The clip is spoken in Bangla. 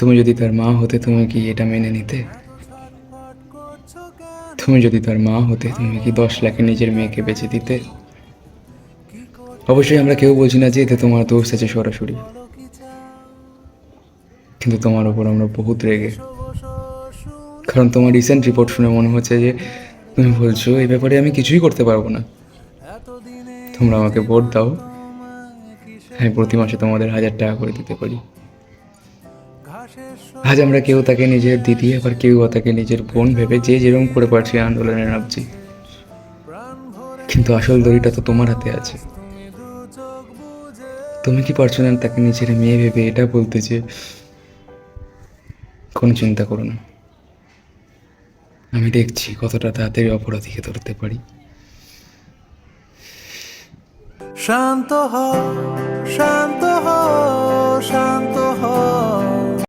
তুমি যদি তার মা হতে তুমি কি এটা মেনে নিতে? তুমি যদি তার মা হতে তুমি কি 10 লাখে নিজের মেয়েকে বেঁচে দিতে? অবশ্যই আমরা কেউ বলছি না যে এতে তোমার দোষ আছে সরাসরি, কিন্তু তোমার ওপর আমরা বহুত রেগে। কারণ তোমার রিসেন্ট রিপোর্ট শুনে মনে হচ্ছে যে তুমি বলছো এই ব্যাপারে আমি কিছুই করতে পারবো না। তোমরা আমাকে ভোট দাও, আমি প্রতি মাসে তোমাদের 1000 টাকা করে দিতে পারি। আজ আমরা কেউ তাকে নিজের দিদি, আবার কেউ তাকে নিজের বোন ভেবে যে যেরকম করে পারছি আন্দোলনে নামছি, কিন্তু আসল দড়িটা তো তোমার হাতে আছে। তুমি কি পারছো না তাকে নিজের মেয়ে ভেবে এটা বলতে যে কোনো চিন্তা করো না, আমি দেখছি কতটা তাড়াতাড়ি অপরাধীকে ধরতে পারি। শান্ত হ, শান্ত হ, শান্ত হ।